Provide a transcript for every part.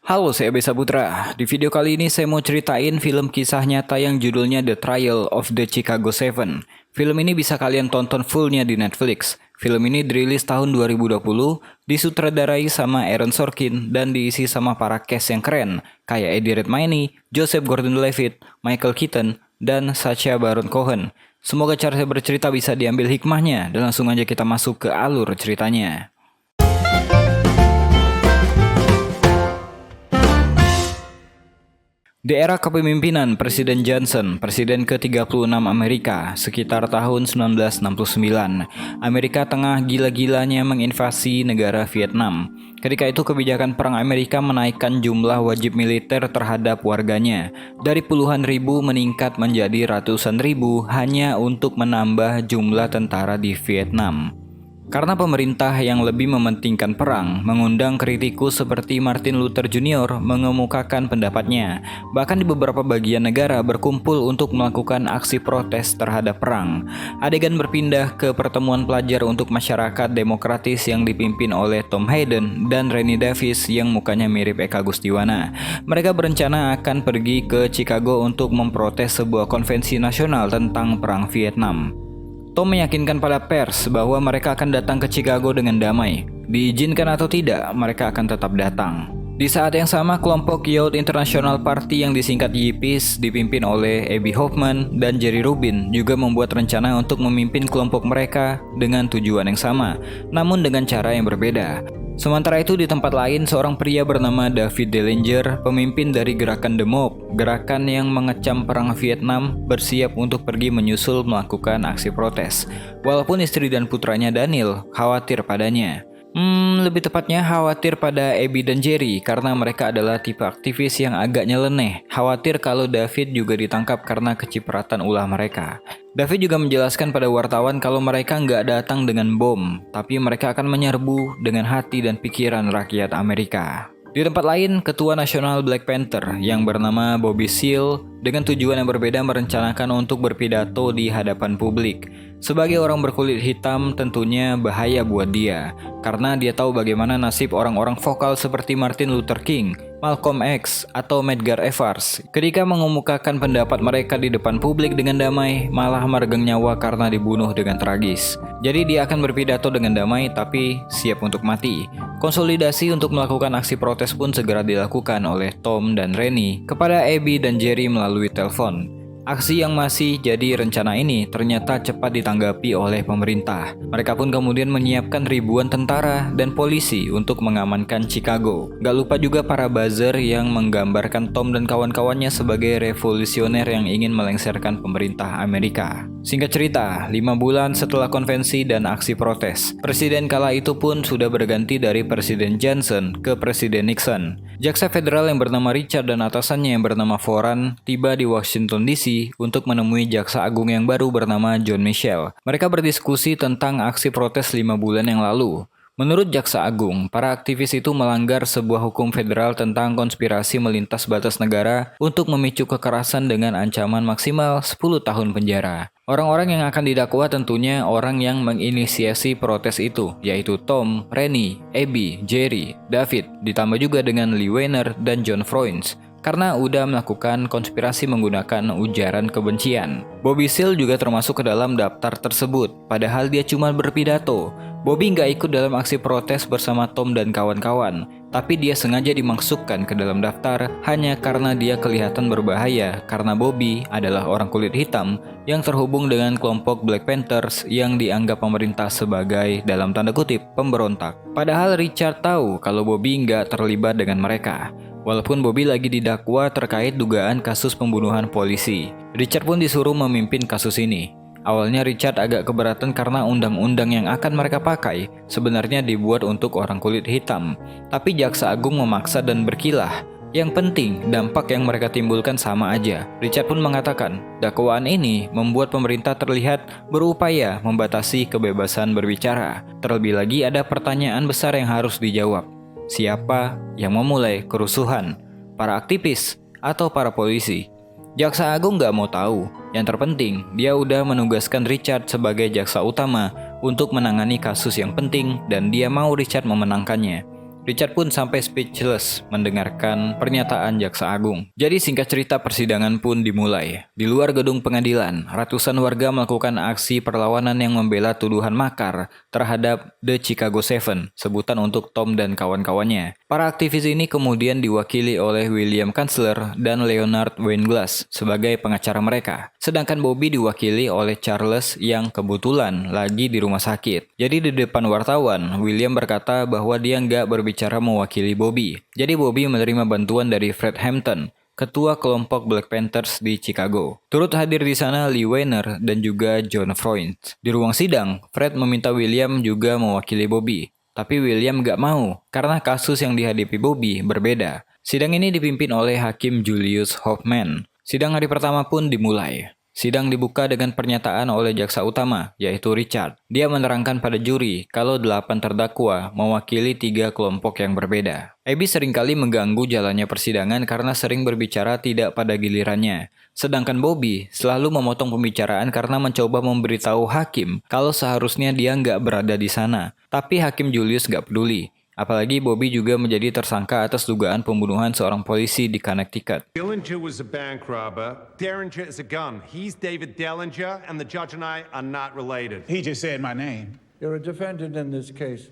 Halo, saya Besa Putra. Di video kali ini saya mau ceritain film kisah nyata yang judulnya The Trial of the Chicago Seven. Film ini bisa kalian tonton fullnya di Netflix. Film ini dirilis tahun 2020, disutradarai sama Aaron Sorkin, dan diisi sama para cast yang keren, kayak Eddie Redmayne, Joseph Gordon-Levitt, Michael Keaton, dan Sacha Baron Cohen. Semoga cara saya bercerita bisa diambil hikmahnya, dan langsung aja kita masuk ke alur ceritanya. Di era kepemimpinan Presiden Johnson, Presiden ke-36 Amerika, sekitar tahun 1969, Amerika tengah gila-gilanya menginvasi negara Vietnam. Ketika itu kebijakan perang Amerika menaikkan jumlah wajib militer terhadap warganya, dari puluhan ribu meningkat menjadi ratusan ribu hanya untuk menambah jumlah tentara di Vietnam. Karena pemerintah yang lebih mementingkan perang, mengundang kritikus seperti Martin Luther Jr. mengemukakan pendapatnya. Bahkan di beberapa bagian negara berkumpul untuk melakukan aksi protes terhadap perang. Adegan berpindah ke pertemuan pelajar untuk masyarakat demokratis yang dipimpin oleh Tom Hayden dan Rennie Davis yang mukanya mirip Eka Gustiwana. Mereka berencana akan pergi ke Chicago untuk memprotes sebuah konvensi nasional tentang perang Vietnam. Tom meyakinkan pada pers bahwa mereka akan datang ke Chicago dengan damai. Diizinkan atau tidak, mereka akan tetap datang. Di saat yang sama, kelompok Youth International Party yang disingkat YIPIS dipimpin oleh Abby Hoffman dan Jerry Rubin juga membuat rencana untuk memimpin kelompok mereka dengan tujuan yang sama, namun dengan cara yang berbeda. Sementara itu di tempat lain, seorang pria bernama David Dellinger, pemimpin dari gerakan The Mob, gerakan yang mengecam perang Vietnam, bersiap untuk pergi menyusul melakukan aksi protes. Walaupun istri dan putranya Daniel khawatir padanya. Lebih tepatnya khawatir pada Abby dan Jerry karena mereka adalah tipe aktivis yang agak nyeleneh. Khawatir kalau David juga ditangkap karena kecipratan ulah mereka. David juga menjelaskan pada wartawan kalau mereka nggak datang dengan bom, tapi mereka akan menyerbu dengan hati dan pikiran rakyat Amerika. Di tempat lain, Ketua Nasional Black Panther yang bernama Bobby Seale dengan tujuan yang berbeda merencanakan untuk berpidato di hadapan publik. Sebagai orang berkulit hitam tentunya bahaya buat dia, karena dia tahu bagaimana nasib orang-orang vokal seperti Martin Luther King, Malcolm X, atau Medgar Evers. Ketika mengemukakan pendapat mereka di depan publik dengan damai, malah meregang nyawa karena dibunuh dengan tragis. Jadi dia akan berpidato dengan damai tapi siap untuk mati. Konsolidasi untuk melakukan aksi protes pun segera dilakukan oleh Tom dan Rennie kepada Abby dan Jerry melalui telepon. Aksi yang masih jadi rencana ini ternyata cepat ditanggapi oleh pemerintah. Mereka pun kemudian menyiapkan ribuan tentara dan polisi untuk mengamankan Chicago. Gak lupa juga para buzzer yang menggambarkan Tom dan kawan-kawannya sebagai revolusioner yang ingin melengsarkan pemerintah Amerika. Singkat cerita, 5 bulan setelah konvensi dan aksi protes, presiden kala itu pun sudah berganti dari Presiden Johnson ke Presiden Nixon. Jaksa federal yang bernama Richard dan atasannya yang bernama Foran tiba di Washington DC untuk menemui jaksa agung yang baru bernama John Mitchell. Mereka berdiskusi tentang aksi protes 5 bulan yang lalu. Menurut jaksa agung, para aktivis itu melanggar sebuah hukum federal tentang konspirasi melintas batas negara untuk memicu kekerasan dengan ancaman maksimal 10 tahun penjara. Orang-orang yang akan didakwa tentunya orang yang menginisiasi protes itu, yaitu Tom, Rennie, Abby, Jerry, David, ditambah juga dengan Lee Weiner dan John Froines, karena udah melakukan konspirasi menggunakan ujaran kebencian. Bobby Seale juga termasuk ke dalam daftar tersebut, padahal dia cuma berpidato. Bobby nggak ikut dalam aksi protes bersama Tom dan kawan-kawan, tapi dia sengaja dimasukkan ke dalam daftar hanya karena dia kelihatan berbahaya karena Bobby adalah orang kulit hitam yang terhubung dengan kelompok Black Panthers yang dianggap pemerintah sebagai dalam tanda kutip pemberontak. Padahal Richard tahu kalau Bobby nggak terlibat dengan mereka. Walaupun Bobby lagi didakwa terkait dugaan kasus pembunuhan polisi, Richard pun disuruh memimpin kasus ini. Awalnya Richard agak keberatan karena undang-undang yang akan mereka pakai sebenarnya dibuat untuk orang kulit hitam. Tapi jaksa agung memaksa dan berkilah. Yang penting, dampak yang mereka timbulkan sama aja. Richard pun mengatakan, dakwaan ini membuat pemerintah terlihat berupaya membatasi kebebasan berbicara. Terlebih lagi ada pertanyaan besar yang harus dijawab. Siapa yang memulai kerusuhan? Para aktivis atau para polisi? Jaksa agung gak mau tahu. Yang terpenting, dia udah menugaskan Richard sebagai jaksa utama untuk menangani kasus yang penting dan dia mau Richard memenangkannya. Richard pun sampai speechless mendengarkan pernyataan jaksa agung. Jadi singkat cerita persidangan pun dimulai. Di luar gedung pengadilan, ratusan warga melakukan aksi perlawanan yang membela tuduhan makar terhadap The Chicago Seven, sebutan untuk Tom dan kawan-kawannya. Para aktivis ini kemudian diwakili oleh William Kanzler dan Leonard Weinglass sebagai pengacara mereka. Sedangkan Bobby diwakili oleh Charles yang kebetulan lagi di rumah sakit. Jadi di depan wartawan, William berkata bahwa dia nggak berbicara mewakili Bobby. Jadi Bobby menerima bantuan dari Fred Hampton, ketua kelompok Black Panthers di Chicago. Turut hadir di sana Lee Weiner dan juga John Freund. Di ruang sidang, Fred meminta William juga mewakili Bobby. Tapi William gak mau, karena kasus yang dihadapi Bobby berbeda. Sidang ini dipimpin oleh Hakim Julius Hoffman. Sidang hari pertama pun dimulai. Sidang dibuka dengan pernyataan oleh jaksa utama, yaitu Richard. Dia menerangkan pada juri kalau 8 terdakwa mewakili 3 kelompok yang berbeda. Abby seringkali mengganggu jalannya persidangan karena sering berbicara tidak pada gilirannya. Sedangkan Bobby selalu memotong pembicaraan karena mencoba memberitahu hakim kalau seharusnya dia nggak berada di sana. Tapi Hakim Julius nggak peduli. Apalagi Bobby juga menjadi tersangka atas dugaan pembunuhan seorang polisi di Connecticut. Dillinger was a bank robber. Derringer is a gun. He's David Dellinger, and the judge and I are not related. He just said my name. You're a defendant in this case.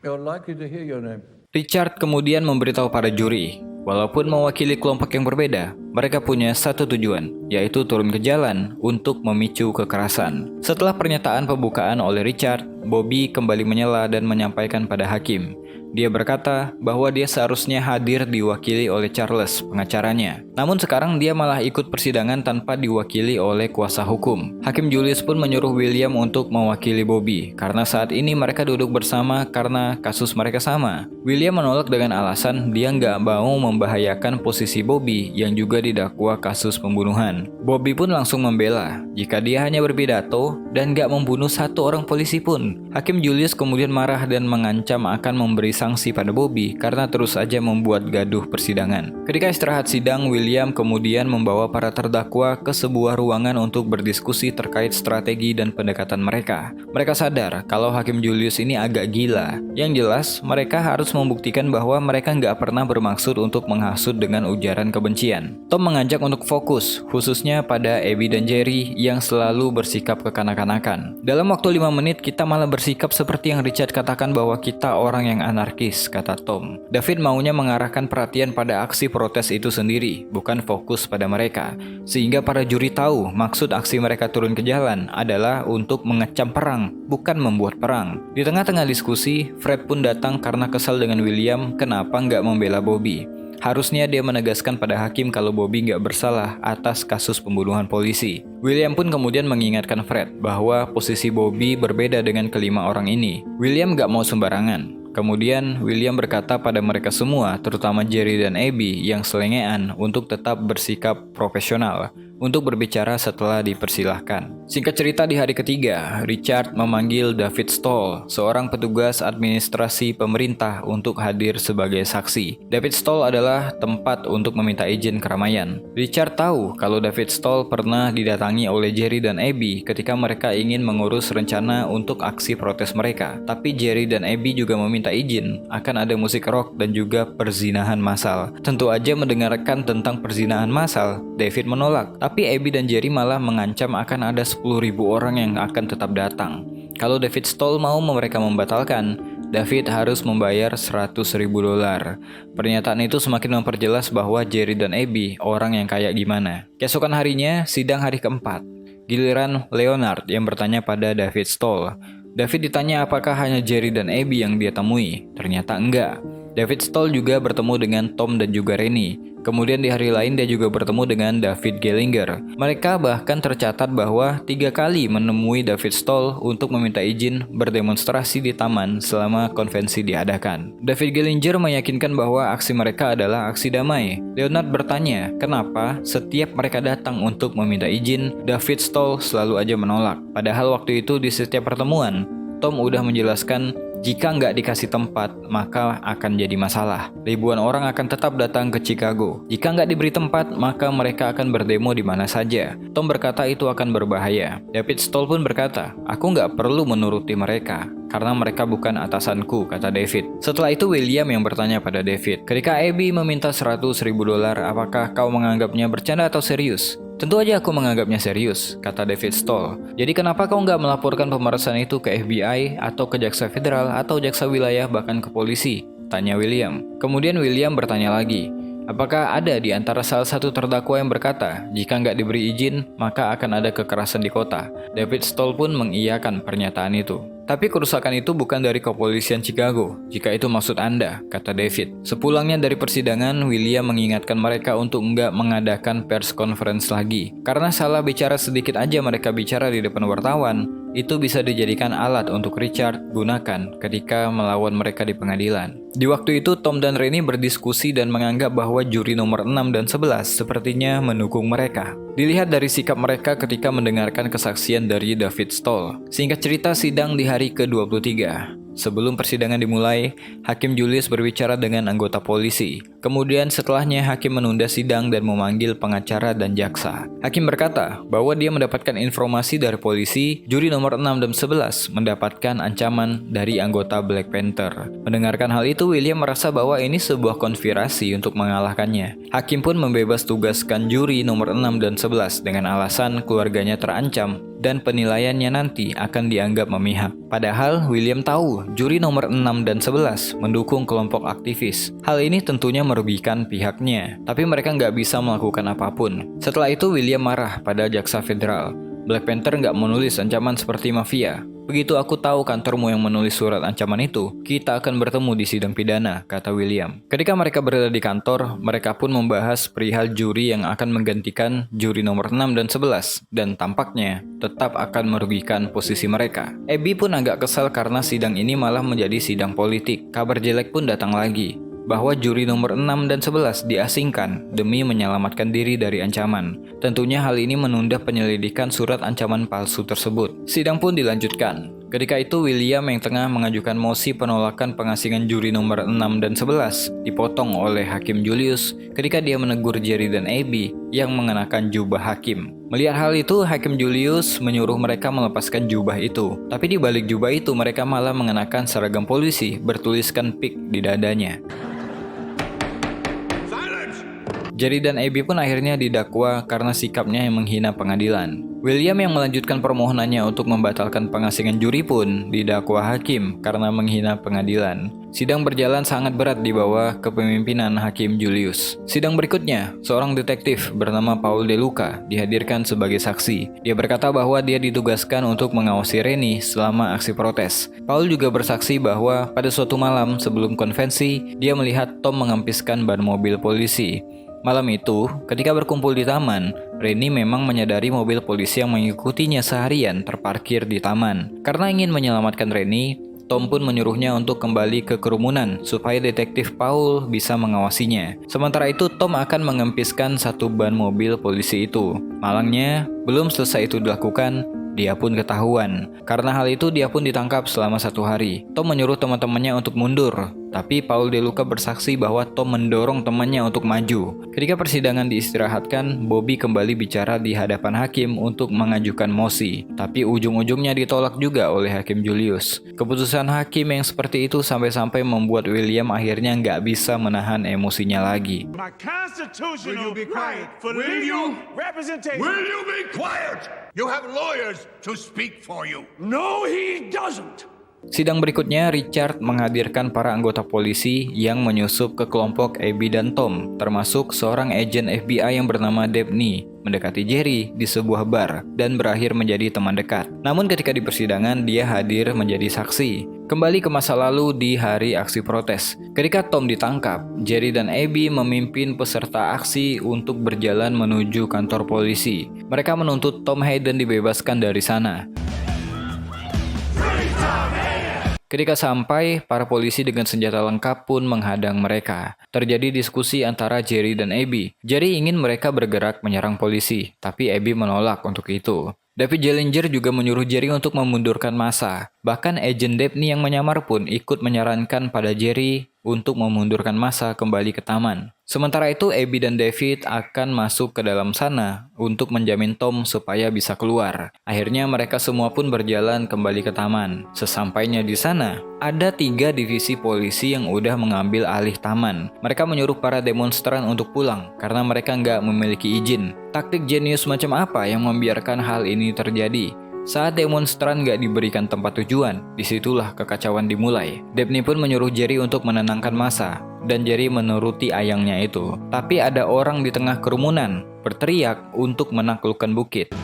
You're likely to hear your name. Richard kemudian memberitahu para juri, walaupun mewakili kelompok yang berbeda, mereka punya satu tujuan, yaitu turun ke jalan untuk memicu kekerasan. Setelah pernyataan pembukaan oleh Richard, Bobby kembali menyela dan menyampaikan pada hakim. Dia berkata bahwa dia seharusnya hadir diwakili oleh Charles, pengacaranya. Namun sekarang dia malah ikut persidangan tanpa diwakili oleh kuasa hukum. Hakim Julius pun menyuruh William untuk mewakili Bobby, karena saat ini mereka duduk bersama karena kasus mereka sama. William menolak dengan alasan dia nggak mau membahayakan posisi Bobby yang juga didakwa kasus pembunuhan. Bobby pun langsung membela jika dia hanya berpidato dan nggak membunuh satu orang polisi pun. Hakim Julius kemudian marah dan mengancam akan memberi sanksi pada Bobby karena terus saja membuat gaduh persidangan. Ketika istirahat sidang, William kemudian membawa para terdakwa ke sebuah ruangan untuk berdiskusi terkait strategi dan pendekatan mereka. Mereka sadar kalau Hakim Julius ini agak gila. Yang jelas, mereka harus membuktikan bahwa mereka nggak pernah bermaksud untuk menghasut dengan ujaran kebencian. Tom mengajak untuk fokus, khususnya pada Abby dan Jerry yang selalu bersikap kekanak-kanakan. Dalam waktu 5 menit, kita malah bersikap seperti yang Richard katakan bahwa kita orang yang anarkis, kata Tom. David maunya mengarahkan perhatian pada aksi protes itu sendiri, bukan fokus pada mereka. Sehingga para juri tahu maksud aksi mereka turun ke jalan adalah untuk mengecam perang, bukan membuat perang. Di tengah-tengah diskusi, Fred pun datang karena kesal dengan William kenapa nggak membela Bobby. Harusnya dia menegaskan pada hakim kalau Bobby nggak bersalah atas kasus pembunuhan polisi. William pun kemudian mengingatkan Fred bahwa posisi Bobby berbeda dengan kelima orang ini. William nggak mau sembarangan. Kemudian William berkata pada mereka semua, terutama Jerry dan Abby yang selengean, untuk tetap bersikap profesional untuk berbicara setelah dipersilahkan. Singkat cerita, di hari ketiga, Richard memanggil David Stoll, seorang petugas administrasi pemerintah, untuk hadir sebagai saksi. David Stoll adalah tempat untuk meminta izin keramaian. Richard tahu kalau David Stoll pernah didatangi oleh Jerry dan Abby ketika mereka ingin mengurus rencana untuk aksi protes mereka. Tapi Jerry dan Abby juga meminta izin akan ada musik rock dan juga perzinahan massal. Tentu aja mendengarkan tentang perzinahan massal, David menolak. Tapi Abby dan Jerry malah mengancam akan ada 10.000 orang yang akan tetap datang. Kalau David Stoll mau mereka membatalkan, David harus membayar $100.000. Pernyataan itu semakin memperjelas bahwa Jerry dan Abby orang yang kayak gimana. Keesokan harinya, sidang hari keempat. Giliran Leonard yang bertanya pada David Stoll. David ditanya apakah hanya Jerry dan Abby yang dia temui. Ternyata enggak. David Stoll juga bertemu dengan Tom dan juga Rennie. Kemudian di hari lain dia juga bertemu dengan David Gellinger. Mereka bahkan tercatat bahwa 3 kali menemui David Stoll untuk meminta izin berdemonstrasi di taman selama konvensi diadakan. David Gellinger meyakinkan bahwa aksi mereka adalah aksi damai. Leonard bertanya kenapa setiap mereka datang untuk meminta izin, David Stoll selalu aja menolak. Padahal waktu itu di setiap pertemuan, Tom udah menjelaskan Jika nggak dikasih tempat, maka akan jadi masalah. Ribuan orang akan tetap datang ke Chicago. Jika nggak diberi tempat, maka mereka akan berdemo di mana saja. Tom berkata itu akan berbahaya. David Stoll pun berkata, aku nggak perlu menuruti mereka, karena mereka bukan atasanku, kata David. Setelah itu William yang bertanya pada David, ketika Abby meminta $100.000, apakah kau menganggapnya bercanda atau serius? Tentu aja aku menganggapnya serius, kata David Stoll. Jadi kenapa kau nggak melaporkan pemerasan itu ke FBI atau ke Jaksa Federal atau Jaksa Wilayah bahkan ke polisi? Tanya William. Kemudian William bertanya lagi, apakah ada di antara salah satu terdakwa yang berkata, jika nggak diberi izin, maka akan ada kekerasan di kota? David Stoll pun mengiyakan pernyataan itu. Tapi kerusakan itu bukan dari kepolisian Chicago, jika itu maksud Anda, kata David. Sepulangnya dari persidangan, William mengingatkan mereka untuk nggak mengadakan press conference lagi. Karena salah bicara sedikit aja mereka bicara di depan wartawan, itu bisa dijadikan alat untuk Richard gunakan ketika melawan mereka di pengadilan. Di waktu itu, Tom dan Rennie berdiskusi dan menganggap bahwa juri nomor 6 dan 11 sepertinya mendukung mereka. Dilihat dari sikap mereka ketika mendengarkan kesaksian dari David Stoll. Singkat cerita, sidang di hari ke-23. Sebelum persidangan dimulai, Hakim Julius berbicara dengan anggota polisi. Kemudian setelahnya Hakim menunda sidang dan memanggil pengacara dan jaksa. Hakim berkata bahwa dia mendapatkan informasi dari polisi, juri nomor 6 dan 11 mendapatkan ancaman dari anggota Black Panther. Mendengarkan hal itu, William merasa bahwa ini sebuah konspirasi untuk mengalahkannya. Hakim pun membebas tugaskan juri nomor 6 dan 11 dengan alasan keluarganya terancam dan penilaiannya nanti akan dianggap memihak. Padahal William tahu juri nomor 6 dan 11 mendukung kelompok aktivis. Hal ini tentunya merugikan pihaknya, tapi mereka nggak bisa melakukan apapun. Setelah itu William marah pada jaksa federal. Black Panther nggak menulis ancaman seperti mafia. Begitu aku tahu kantormu yang menulis surat ancaman itu, kita akan bertemu di sidang pidana, kata William. Ketika mereka berada di kantor, mereka pun membahas perihal juri yang akan menggantikan juri nomor 6 dan 11, dan tampaknya tetap akan merugikan posisi mereka. Abby pun agak kesal karena sidang ini malah menjadi sidang politik. Kabar jelek pun datang lagi, bahwa juri nomor 6 dan 11 diasingkan demi menyelamatkan diri dari ancaman. Tentunya hal ini menunda penyelidikan surat ancaman palsu tersebut. Sidang pun dilanjutkan. Ketika itu William yang tengah mengajukan mosi penolakan pengasingan juri nomor 6 dan 11 dipotong oleh Hakim Julius ketika dia menegur Jerry dan Abby yang mengenakan jubah hakim. Melihat hal itu, Hakim Julius menyuruh mereka melepaskan jubah itu. Tapi di balik jubah itu mereka malah mengenakan seragam polisi bertuliskan PIK di dadanya. Jerry dan Abby pun akhirnya didakwa karena sikapnya yang menghina pengadilan. William yang melanjutkan permohonannya untuk membatalkan pengasingan juri pun didakwa hakim karena menghina pengadilan. Sidang berjalan sangat berat di bawah kepemimpinan Hakim Julius. Sidang berikutnya, seorang detektif bernama Paul DeLuca dihadirkan sebagai saksi. Dia berkata bahwa dia ditugaskan untuk mengawasi Rennie selama aksi protes. Paul juga bersaksi bahwa pada suatu malam sebelum konvensi, dia melihat Tom mengempiskan ban mobil polisi. Malam itu, ketika berkumpul di taman, Rennie memang menyadari mobil polisi yang mengikutinya seharian terparkir di taman. Karena ingin menyelamatkan Rennie, Tom pun menyuruhnya untuk kembali ke kerumunan supaya detektif Paul bisa mengawasinya. Sementara itu, Tom akan mengempiskan satu ban mobil polisi itu. Malangnya, belum selesai itu dilakukan, dia pun ketahuan. Karena hal itu, dia pun ditangkap selama 1 hari. Tom menyuruh teman-temannya untuk mundur, tapi Paul DeLuca bersaksi bahwa Tom mendorong temannya untuk maju. Ketika persidangan diistirahatkan, Bobby kembali bicara di hadapan hakim untuk mengajukan mosi, tapi ujung-ujungnya ditolak juga oleh Hakim Julius. Keputusan hakim yang seperti itu sampai-sampai membuat William akhirnya nggak bisa menahan emosinya lagi. My constitutional right for legal representation. Will you be quiet? You have lawyers to speak for you. No, he doesn't. Sidang berikutnya, Richard menghadirkan para anggota polisi yang menyusup ke kelompok Abby dan Tom, termasuk seorang agen FBI yang bernama Dabney, mendekati Jerry di sebuah bar dan berakhir menjadi teman dekat. Namun ketika di persidangan, dia hadir menjadi saksi. Kembali ke masa lalu di hari aksi protes. Ketika Tom ditangkap, Jerry dan Abby memimpin peserta aksi untuk berjalan menuju kantor polisi. Mereka menuntut Tom Hayden dibebaskan dari sana. Ketika sampai, para polisi dengan senjata lengkap pun menghadang mereka. Terjadi diskusi antara Jerry dan Abby. Jerry ingin mereka bergerak menyerang polisi, tapi Abby menolak untuk itu. David Jellinger juga menyuruh Jerry untuk memundurkan massa. Bahkan agen Dabney yang menyamar pun ikut menyarankan pada Jerry untuk memundurkan massa kembali ke taman. Sementara itu, Abby dan David akan masuk ke dalam sana untuk menjamin Tom supaya bisa keluar. Akhirnya mereka semua pun berjalan kembali ke taman. Sesampainya di sana, ada 3 divisi polisi yang udah mengambil alih taman. Mereka menyuruh para demonstran untuk pulang karena mereka nggak memiliki izin. Taktik jenius macam apa yang membiarkan hal ini terjadi? Saat demonstran nggak diberikan tempat tujuan, disitulah kekacauan dimulai. Dabney pun menyuruh Jerry untuk menenangkan massa, dan Jerry menuruti ayangnya itu. Tapi ada orang di tengah kerumunan berteriak untuk menaklukkan bukit.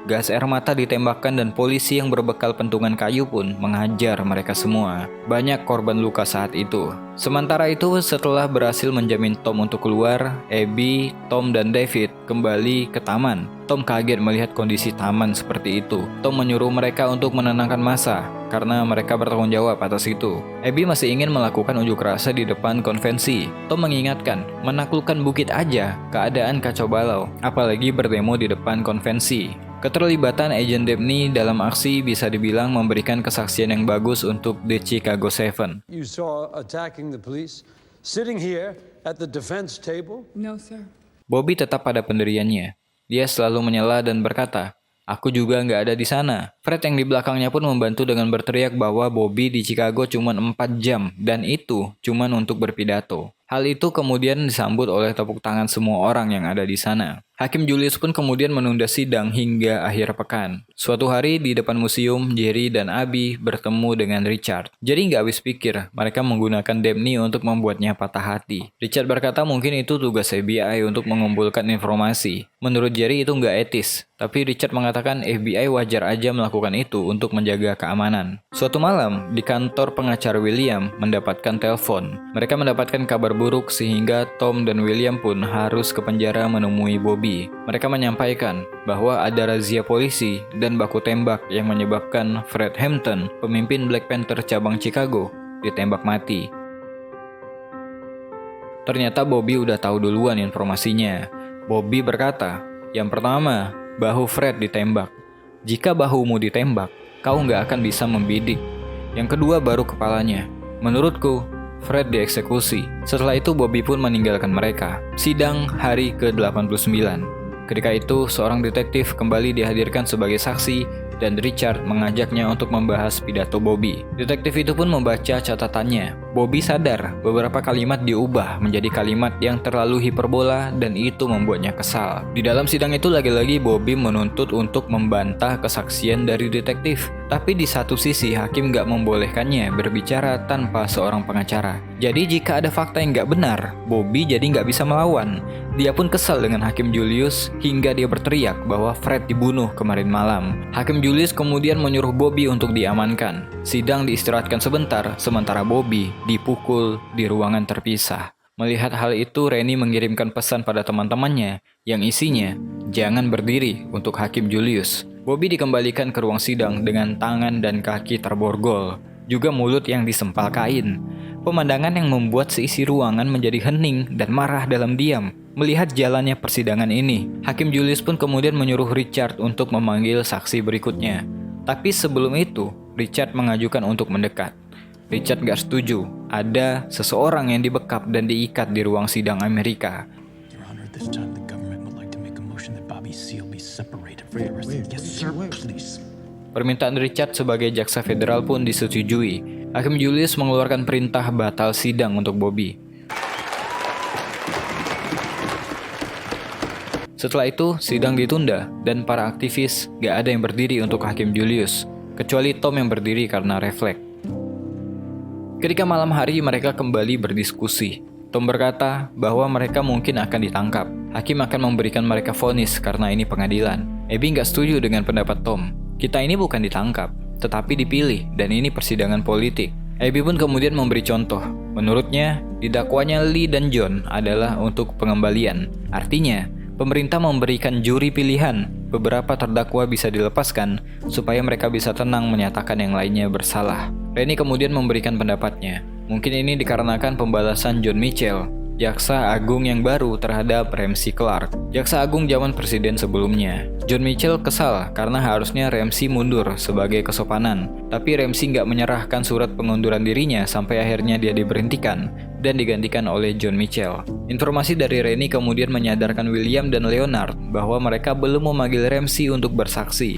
Gas air mata ditembakkan dan polisi yang berbekal pentungan kayu pun menghajar mereka semua. Banyak korban luka saat itu. Sementara itu, setelah berhasil menjamin Tom untuk keluar, Abby, Tom, dan David kembali ke taman. Tom kaget melihat kondisi taman seperti itu. Tom menyuruh mereka untuk menenangkan massa karena mereka bertanggung jawab atas itu. Abby masih ingin melakukan unjuk rasa di depan konvensi. Tom mengingatkan, menaklukkan bukit aja, keadaan kacau balau, apalagi berdemo di depan konvensi. Keterlibatan agen Dabney dalam aksi bisa dibilang memberikan kesaksian yang bagus untuk The Chicago 7. You saw attacking the police, sitting here at the defense table? No, sir. Bobby tetap pada pendiriannya. Dia selalu menyela dan berkata, "Aku juga nggak ada di sana." Fred yang di belakangnya pun membantu dengan berteriak bahwa Bobby di Chicago cuma 4 jam dan itu cuma untuk berpidato. Hal itu kemudian disambut oleh tepuk tangan semua orang yang ada di sana. Hakim Julius pun kemudian menunda sidang hingga akhir pekan. Suatu hari di depan museum, Jerry dan Abby bertemu dengan Richard. Jerry nggak habis pikir, mereka menggunakan Dabney untuk membuatnya patah hati. Richard berkata mungkin itu tugas FBI untuk mengumpulkan informasi. Menurut Jerry itu nggak etis, tapi Richard mengatakan FBI wajar aja melakukan itu untuk menjaga keamanan. Suatu malam, di kantor pengacara William mendapatkan telepon. Mereka mendapatkan kabar buruk sehingga Tom dan William pun harus ke penjara menemui Bobby. Mereka menyampaikan bahwa ada razia polisi dan baku tembak yang menyebabkan Fred Hampton, pemimpin Black Panther cabang Chicago, ditembak mati. Ternyata Bobby udah tahu duluan informasinya. Bobby berkata, yang pertama, bahu Fred ditembak. Jika bahumu ditembak, kau nggak akan bisa membidik. Yang kedua baru kepalanya. Menurutku, Fred dieksekusi. Setelah itu Bobby pun meninggalkan mereka. Sidang hari ke-89. Ketika itu, seorang detektif kembali dihadirkan sebagai saksi dan Richard mengajaknya untuk membahas pidato Bobby. Detektif itu pun membaca catatannya. Bobby sadar beberapa kalimat diubah menjadi kalimat yang terlalu hiperbola dan itu membuatnya kesal. Di dalam sidang itu lagi-lagi Bobby menuntut untuk membantah kesaksian dari detektif. Tapi di satu sisi hakim gak membolehkannya berbicara tanpa seorang pengacara. Jadi jika ada fakta yang gak benar, Bobby jadi gak bisa melawan. Dia pun kesal dengan Hakim Julius hingga dia berteriak bahwa Fred dibunuh kemarin malam. Hakim Julius kemudian menyuruh Bobby untuk diamankan. Sidang diistirahatkan sebentar, sementara Bobby dipukul di ruangan terpisah. Melihat hal itu, Rennie mengirimkan pesan pada teman-temannya yang isinya, jangan berdiri untuk Hakim Julius. Bobby dikembalikan ke ruang sidang dengan tangan dan kaki terborgol, juga mulut yang disempal kain. Pemandangan yang membuat seisi ruangan menjadi hening dan marah dalam diam. Melihat jalannya persidangan ini, Hakim Julius pun kemudian menyuruh Richard untuk memanggil saksi berikutnya. Tapi sebelum itu, Richard mengajukan untuk mendekat. Richard gak setuju, ada seseorang yang dibekap dan diikat di ruang sidang Amerika. Your Honor, at this time the government would like to make a motion that Bobby Seale be separated from the rest of the... Yes, sir, please. Permintaan Richard sebagai jaksa federal pun disetujui. Hakim Julius mengeluarkan perintah batal sidang untuk Bobby. Setelah itu, sidang ditunda dan para aktivis gak ada yang berdiri untuk Hakim Julius, kecuali Tom yang berdiri karena refleks. Ketika malam hari mereka kembali berdiskusi. Tom berkata bahwa mereka mungkin akan ditangkap. Hakim akan memberikan mereka vonis karena ini pengadilan. Abby gak setuju dengan pendapat Tom. Kita ini bukan ditangkap, tetapi dipilih dan ini persidangan politik. Abby pun kemudian memberi contoh. Menurutnya, didakwanya Lee dan John adalah untuk pengembalian. Artinya, pemerintah memberikan juri pilihan. Beberapa terdakwa bisa dilepaskan supaya mereka bisa tenang menyatakan yang lainnya bersalah. Rennie kemudian memberikan pendapatnya. Mungkin ini dikarenakan pembalasan John Mitchell jaksa agung yang baru terhadap Ramsey Clark, jaksa agung zaman presiden sebelumnya. John Mitchell kesal karena harusnya Ramsey mundur sebagai kesopanan, tapi Ramsey nggak menyerahkan surat pengunduran dirinya sampai akhirnya dia diberhentikan dan digantikan oleh John Mitchell. Informasi dari Rennie kemudian menyadarkan William dan Leonard bahwa mereka belum memanggil Ramsey untuk bersaksi.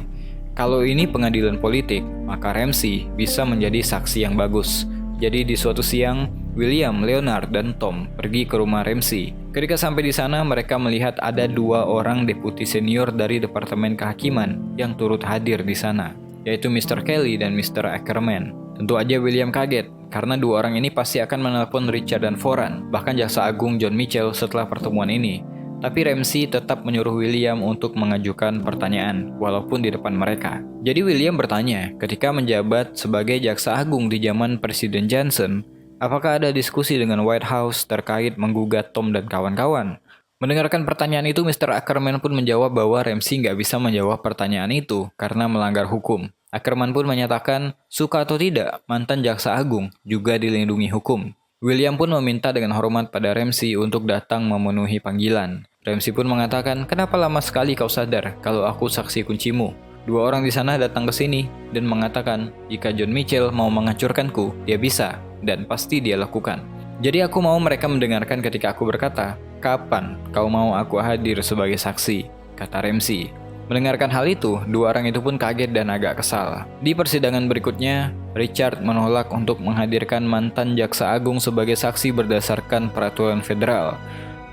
Kalau ini pengadilan politik, maka Ramsey bisa menjadi saksi yang bagus. Jadi di suatu siang, William, Leonard, dan Tom pergi ke rumah Ramsey. Ketika sampai di sana, mereka melihat ada 2 orang deputi senior dari Departemen Kehakiman yang turut hadir di sana, yaitu Mr. Kelly dan Mr. Ackerman. Tentu aja William kaget, karena 2 orang ini pasti akan menelpon Richard dan Foran, bahkan jaksa agung John Mitchell setelah pertemuan ini. Tapi Ramsey tetap menyuruh William untuk mengajukan pertanyaan, walaupun di depan mereka. Jadi William bertanya, ketika menjabat sebagai jaksa agung di zaman Presiden Johnson, apakah ada diskusi dengan White House terkait menggugat Tom dan kawan-kawan? Mendengarkan pertanyaan itu, Mr. Ackerman pun menjawab bahwa Ramsey nggak bisa menjawab pertanyaan itu karena melanggar hukum. Ackerman pun menyatakan, suka atau tidak, mantan jaksa agung juga dilindungi hukum. William pun meminta dengan hormat pada Ramsey untuk datang memenuhi panggilan. Ramsey pun mengatakan, kenapa lama sekali kau sadar kalau aku saksi kuncimu? 2 orang di sana datang ke sini dan mengatakan, jika John Mitchell mau menghancurkanku, dia bisa, dan pasti dia lakukan. Jadi aku mau mereka mendengarkan ketika aku berkata, kapan kau mau aku hadir sebagai saksi? Kata Ramsey. Mendengarkan hal itu, 2 orang itu pun kaget dan agak kesal. Di persidangan berikutnya, Richard menolak untuk menghadirkan mantan jaksa agung sebagai saksi berdasarkan peraturan federal.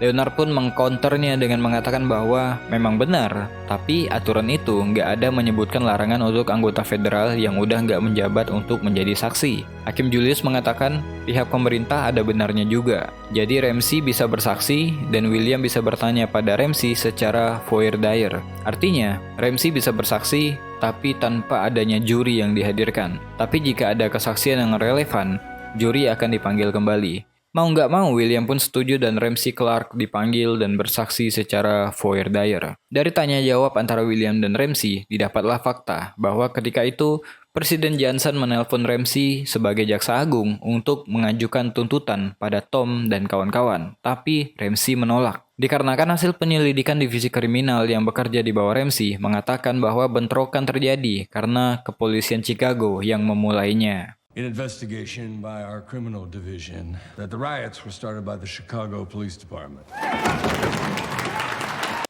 Leonard pun mengcounternya dengan mengatakan bahwa memang benar, tapi aturan itu nggak ada menyebutkan larangan untuk anggota federal yang udah nggak menjabat untuk menjadi saksi. Hakim Julius mengatakan pihak pemerintah ada benarnya juga. Jadi Ramsey bisa bersaksi dan William bisa bertanya pada Ramsey secara voir dire. Artinya, Ramsey bisa bersaksi tapi tanpa adanya juri yang dihadirkan. Tapi jika ada kesaksian yang relevan, juri akan dipanggil kembali. Mau nggak mau, William pun setuju dan Ramsey Clark dipanggil dan bersaksi secara voir dire. Dari tanya jawab antara William dan Ramsey, didapatlah fakta bahwa ketika itu Presiden Johnson menelpon Ramsey sebagai jaksa agung untuk mengajukan tuntutan pada Tom dan kawan-kawan, tapi Ramsey menolak. Dikarenakan hasil penyelidikan divisi kriminal yang bekerja di bawah Ramsey mengatakan bahwa bentrokan terjadi karena kepolisian Chicago yang memulainya. An investigation by our criminal division that the riots were started by the Chicago Police Department.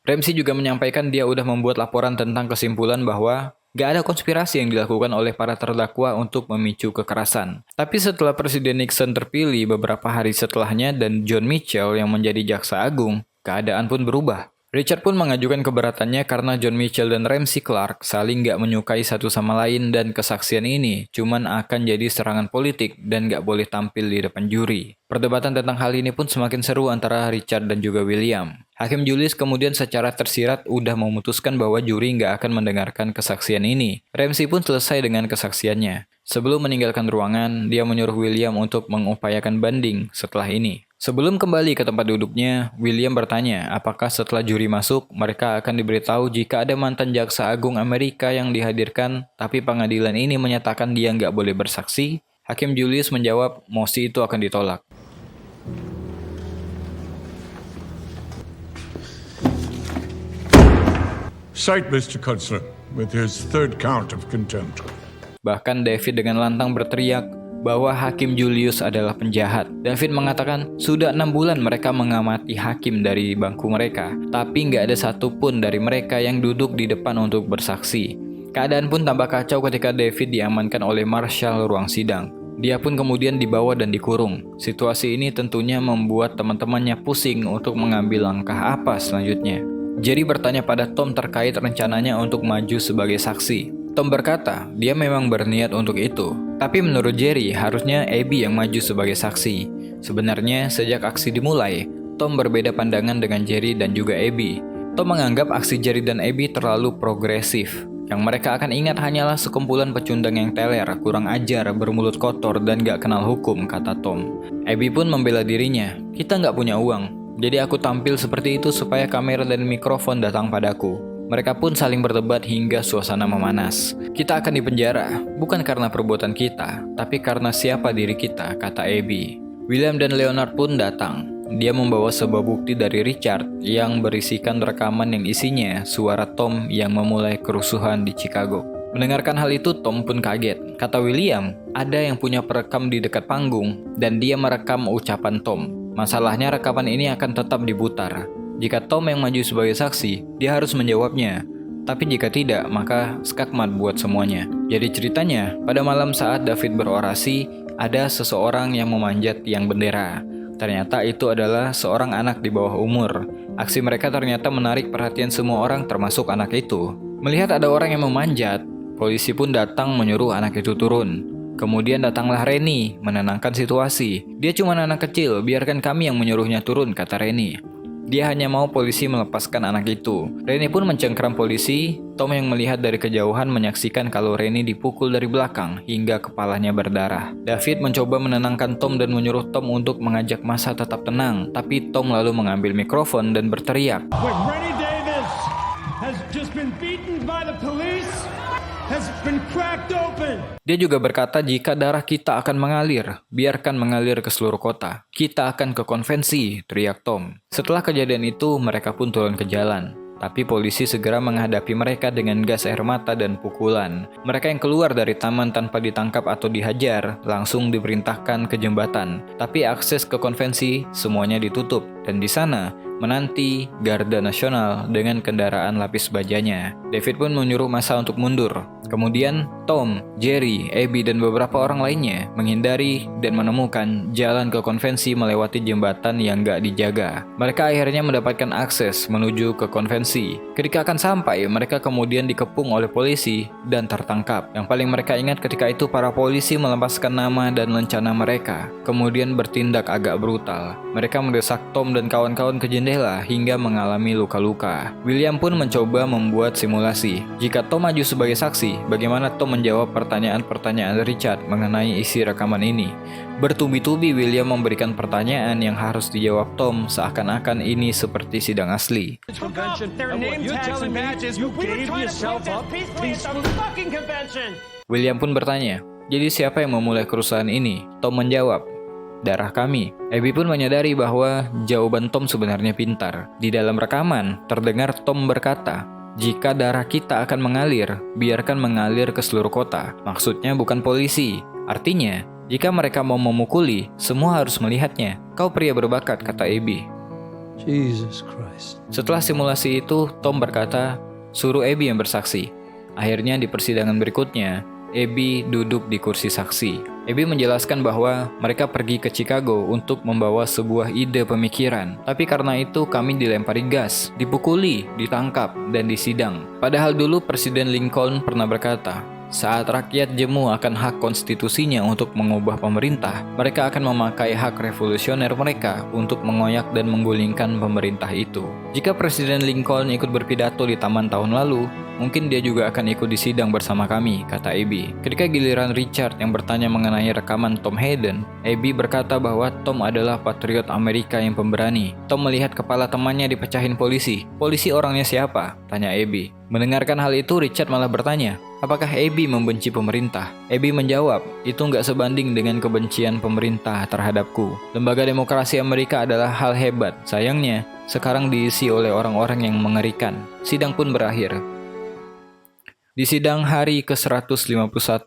Ramsey juga menyampaikan dia udah membuat laporan tentang kesimpulan bahwa gak ada konspirasi yang dilakukan oleh para terdakwa untuk memicu kekerasan. Tapi setelah Presiden Nixon terpilih beberapa hari setelahnya dan John Mitchell yang menjadi jaksa agung, keadaan pun berubah. Richard pun mengajukan keberatannya karena John Mitchell dan Ramsey Clark saling gak menyukai satu sama lain dan kesaksian ini cuman akan jadi serangan politik dan gak boleh tampil di depan juri. Perdebatan tentang hal ini pun semakin seru antara Richard dan juga William. Hakim Julius kemudian secara tersirat udah memutuskan bahwa juri gak akan mendengarkan kesaksian ini. Ramsey pun selesai dengan kesaksiannya. Sebelum meninggalkan ruangan, dia menyuruh William untuk mengupayakan banding setelah ini. Sebelum kembali ke tempat duduknya, William bertanya apakah setelah juri masuk, mereka akan diberitahu jika ada mantan jaksa agung Amerika yang dihadirkan, tapi pengadilan ini menyatakan dia nggak boleh bersaksi. Hakim Julius menjawab, mosi itu akan ditolak. Cite Mr. Kunstler with his 3rd count of contempt. Bahkan David dengan lantang berteriak bahwa Hakim Julius adalah penjahat. David mengatakan sudah 6 bulan mereka mengamati hakim dari bangku mereka, tapi nggak ada satupun dari mereka yang duduk di depan untuk bersaksi. Keadaan pun tambah kacau ketika David diamankan oleh marshal ruang sidang. Dia pun kemudian dibawa dan dikurung. Situasi ini tentunya membuat teman-temannya pusing untuk mengambil langkah apa selanjutnya. Jerry bertanya pada Tom terkait rencananya untuk maju sebagai saksi. Tom berkata, dia memang berniat untuk itu. Tapi menurut Jerry, harusnya Abby yang maju sebagai saksi. Sebenarnya, sejak aksi dimulai, Tom berbeda pandangan dengan Jerry dan juga Abby. Tom menganggap aksi Jerry dan Abby terlalu progresif. Yang mereka akan ingat hanyalah sekumpulan pecundang yang teler, kurang ajar, bermulut kotor, dan gak kenal hukum, kata Tom. Abby pun membela dirinya, kita gak punya uang. Jadi aku tampil seperti itu supaya kamera dan mikrofon datang padaku. Mereka pun saling berdebat hingga suasana memanas. Kita akan dipenjara, bukan karena perbuatan kita, tapi karena siapa diri kita, kata Abby. William dan Leonard pun datang. dia membawa sebuah bukti dari Richard yang berisikan rekaman yang isinya suara Tom yang memulai kerusuhan di Chicago. Mendengarkan hal itu, Tom pun kaget. Kata William, ada yang punya perekam di dekat panggung dan dia merekam ucapan Tom. Masalahnya rekaman ini akan tetap diputar. Jika Tom yang maju sebagai saksi, dia harus menjawabnya. Tapi jika tidak, maka skakmat buat semuanya. Jadi ceritanya, pada malam saat David berorasi, ada seseorang yang memanjat tiang bendera. Ternyata itu adalah seorang anak di bawah umur. Aksi mereka ternyata menarik perhatian semua orang termasuk anak itu. Melihat ada orang yang memanjat, polisi pun datang menyuruh anak itu turun. Kemudian datanglah Rennie menenangkan situasi. Dia cuma anak kecil, biarkan kami yang menyuruhnya turun, kata Rennie. Dia hanya mau polisi melepaskan anak itu. Rennie pun mencengkeram polisi. Tom yang melihat dari kejauhan menyaksikan kalau Rennie dipukul dari belakang hingga kepalanya berdarah. David mencoba menenangkan Tom dan menyuruh Tom untuk mengajak massa tetap tenang. Tapi Tom lalu mengambil mikrofon dan berteriak. When Rennie Davis has just been beaten by the police, has been cracked open. Dia juga berkata jika darah kita akan mengalir, biarkan mengalir ke seluruh kota. Kita akan ke konvensi, teriak Tom. Setelah kejadian itu, mereka pun turun ke jalan. Tapi polisi segera menghadapi mereka dengan gas air mata dan pukulan. Mereka yang keluar dari taman tanpa ditangkap atau dihajar, langsung diperintahkan ke jembatan. Tapi akses ke konvensi semuanya ditutup. Dan di sana, menanti Garda Nasional dengan kendaraan lapis bajanya. David pun menyuruh massa untuk mundur. Kemudian, Tom, Jerry, Abby, dan beberapa orang lainnya menghindari dan menemukan jalan ke konvensi melewati jembatan yang gak dijaga. Mereka akhirnya mendapatkan akses menuju ke konvensi. Ketika akan sampai, mereka kemudian dikepung oleh polisi dan tertangkap. Yang paling mereka ingat ketika itu para polisi melepaskan nama dan lencana mereka, kemudian bertindak agak brutal. Mereka mendesak Tom dan kawan-kawan ke jendela hingga mengalami luka-luka. William pun mencoba membuat simulasi. Jika Tom maju sebagai saksi, bagaimana Tom menjawab pertanyaan-pertanyaan Richard mengenai isi rekaman ini? Bertubi-tubi William memberikan pertanyaan yang harus dijawab Tom seakan-akan ini seperti sidang asli. William pun bertanya, jadi siapa yang memulai kerusuhan ini? Tom menjawab, darah kami. Abby pun menyadari bahwa jawaban Tom sebenarnya pintar. Di dalam rekaman, terdengar Tom berkata, jika darah kita akan mengalir, biarkan mengalir ke seluruh kota. Maksudnya bukan polisi. Artinya, jika mereka mau memukuli, semua harus melihatnya. Kau pria berbakat, kata Abby. Jesus Christ. Setelah simulasi itu, Tom berkata, suruh Abby yang bersaksi. Akhirnya di persidangan berikutnya, Abby duduk di kursi saksi. Abby menjelaskan bahwa mereka pergi ke Chicago untuk membawa sebuah ide pemikiran. Tapi karena itu kami dilempari gas, dipukuli, ditangkap, dan disidang. Padahal dulu Presiden Lincoln pernah berkata, saat rakyat jemu akan hak konstitusinya untuk mengubah pemerintah, mereka akan memakai hak revolusioner mereka untuk mengoyak dan menggulingkan pemerintah itu. Jika Presiden Lincoln ikut berpidato di taman tahun lalu, mungkin dia juga akan ikut di sidang bersama kami, kata Abby. Ketika giliran Richard yang bertanya mengenai rekaman Tom Hayden, Abby berkata bahwa Tom adalah patriot Amerika yang pemberani. Tom melihat kepala temannya dipecahin polisi. Polisi orangnya siapa? Tanya Abby. Mendengarkan hal itu, Richard malah bertanya, apakah Abby membenci pemerintah? Abby menjawab, itu nggak sebanding dengan kebencian pemerintah terhadapku. Lembaga demokrasi Amerika adalah hal hebat. Sayangnya, sekarang diisi oleh orang-orang yang mengerikan. Sidang pun berakhir. Di sidang hari ke-151,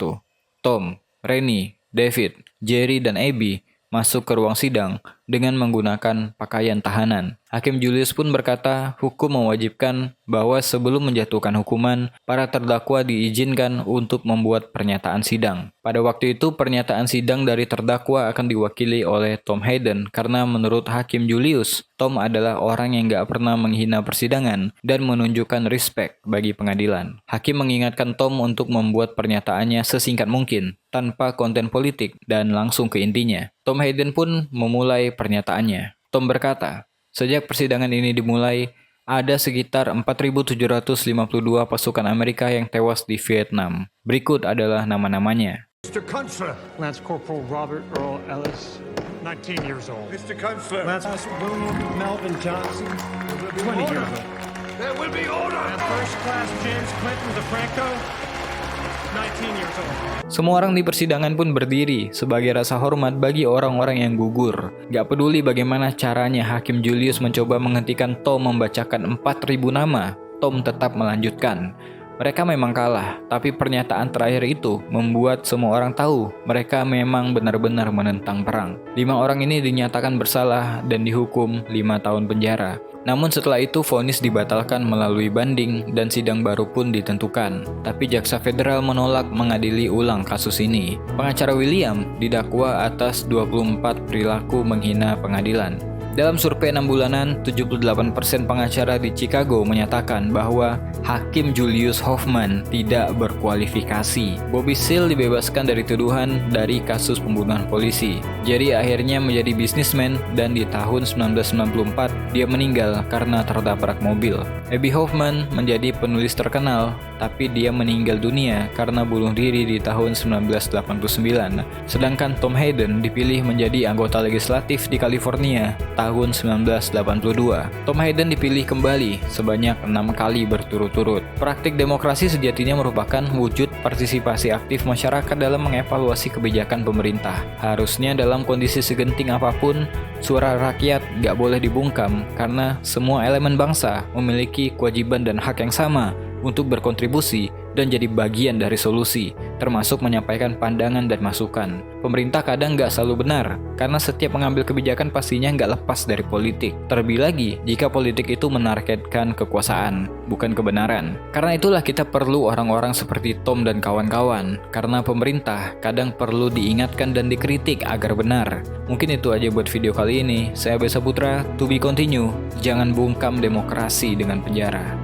Tom, Rennie, David, Jerry, dan Abby masuk ke ruang sidang dengan menggunakan pakaian tahanan. Hakim Julius pun berkata, hukum mewajibkan bahwa sebelum menjatuhkan hukuman, para terdakwa diizinkan untuk membuat pernyataan sidang. Pada waktu itu, pernyataan sidang dari terdakwa akan diwakili oleh Tom Hayden karena menurut Hakim Julius, Tom adalah orang yang gak pernah menghina persidangan dan menunjukkan respect bagi pengadilan. Hakim mengingatkan Tom untuk membuat pernyataannya sesingkat mungkin, tanpa konten politik dan langsung ke intinya. Tom Hayden pun memulai pernyataannya. Tom berkata, sejak persidangan ini dimulai, ada sekitar 4.752 pasukan Amerika yang tewas di Vietnam. Berikut adalah nama-namanya. Mr. Kunstler. Lance Corporal Robert Earl Ellis, 19 years old. Mr. Kunstler. Lance William Melvin Johnson, 20 years old. There will be order. And First Class James Clinton DeFranco, 19 years old. Semua orang di persidangan pun berdiri sebagai rasa hormat bagi orang-orang yang gugur. Gak peduli bagaimana caranya Hakim Julius mencoba menghentikan Tom membacakan 4.000 nama, Tom tetap melanjutkan. Mereka memang kalah, tapi pernyataan terakhir itu membuat semua orang tahu mereka memang benar-benar menentang perang. 5 orang ini dinyatakan bersalah dan dihukum 5 tahun penjara. Namun setelah itu vonis dibatalkan melalui banding dan sidang baru pun ditentukan. Tapi jaksa federal menolak mengadili ulang kasus ini. Pengacara William didakwa atas 24 perilaku menghina pengadilan. Dalam survei 6 bulanan, 78% pengacara di Chicago menyatakan bahwa Hakim Julius Hoffman tidak berkualifikasi. Bobby Seale dibebaskan dari tuduhan dari kasus pembunuhan polisi. Jadi akhirnya menjadi bisnismen dan di tahun 1994 dia meninggal karena tertabrak mobil. Abby Hoffman menjadi penulis terkenal, tapi dia meninggal dunia karena bunuh diri di tahun 1989. Sedangkan Tom Hayden dipilih menjadi anggota legislatif di California tahun 1982. Tom Hayden dipilih kembali sebanyak 6 kali berturut-turut. Praktik demokrasi sejatinya merupakan wujud partisipasi aktif masyarakat dalam mengevaluasi kebijakan pemerintah. Harusnya dalam kondisi segenting apapun, suara rakyat gak boleh dibungkam karena semua elemen bangsa memiliki kewajiban dan hak yang sama untuk berkontribusi dan jadi bagian dari solusi, termasuk menyampaikan pandangan dan masukan. Pemerintah kadang nggak selalu benar, karena setiap mengambil kebijakan pastinya nggak lepas dari politik. Terlebih lagi, jika politik itu menargetkan kekuasaan, bukan kebenaran. Karena itulah kita perlu orang-orang seperti Tom dan kawan-kawan, karena pemerintah kadang perlu diingatkan dan dikritik agar benar. Mungkin itu aja buat video kali ini. Saya Besa Putra, to be continue. Jangan bungkam demokrasi dengan penjara.